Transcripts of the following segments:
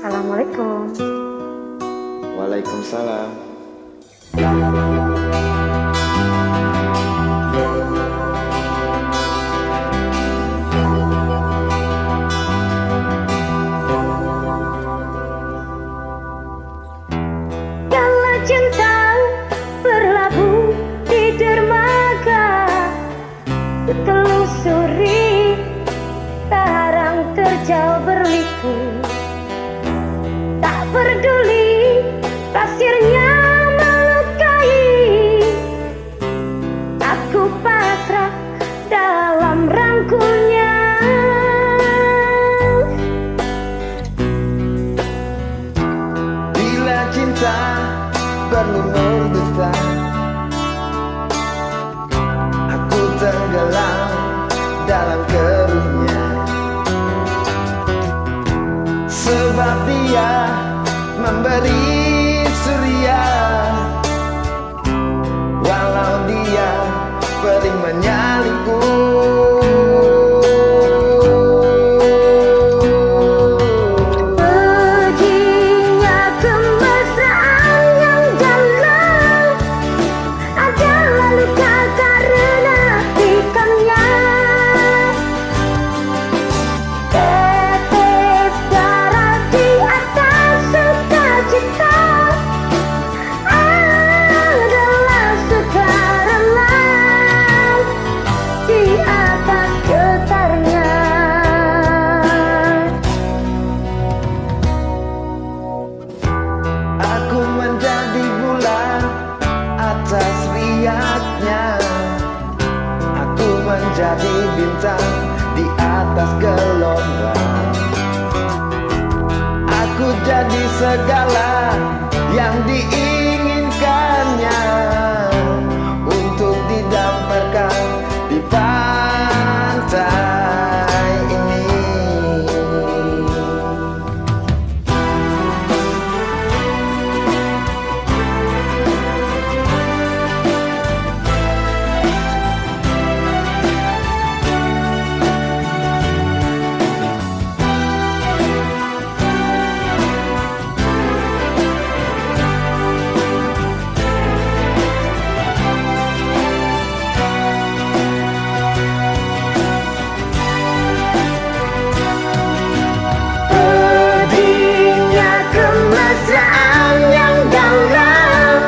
Assalamualaikum. Waalaikumsalam. Kalau cinta berlabuh di dermaga, telusuri karang terjal berliku. Tak peduli pasirnya melukai, aku pasrah dalam rangkulnya. Bila cinta berlumur dusta, aku tenggelam dalam keruhnya. Sebab dia memberi surya, walau dia perih menyalinku. Perginya kemesraan yang dalam adalah luka karena ikannya. Tetes darah di atas sukacita adalah sukarela di atas getarnya. Aku menjadi bulan atas riaknya, aku menjadi bintang di atas gelombang. Aku jadi segala yang diinginkannya, untuk didamparkan di pantai ini. Pedihnya kemesraan yang dalam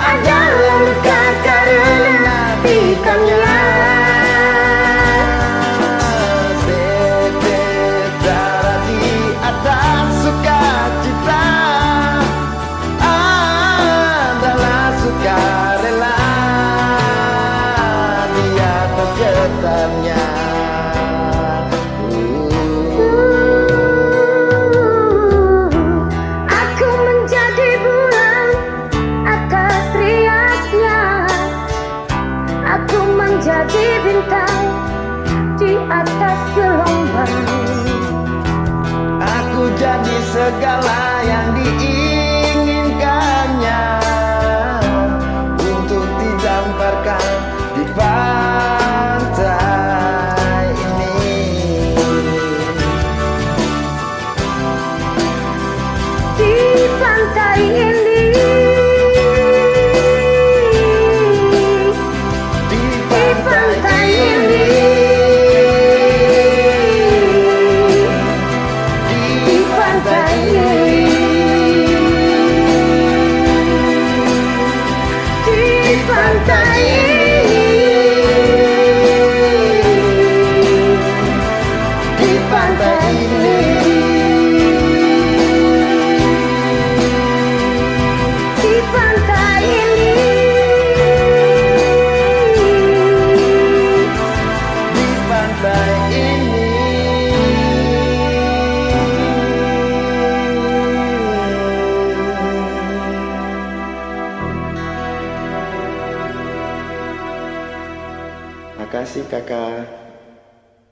adalah luka karena ikannya. Tetes darah di atas sukacita adalah sukarela di atas getarnya. Aku menjadi bulan atas riaknya, aku menjadi bintang di atas gelombang. Aku jadi segala yang diinginkannya, untuk didamparkan di pantai ini. Di pantai ini, Di di pantai ini, di pantai ini, di pantai ini, di pantai ini, di pantai ini, di pantai ini. Makasih kakak.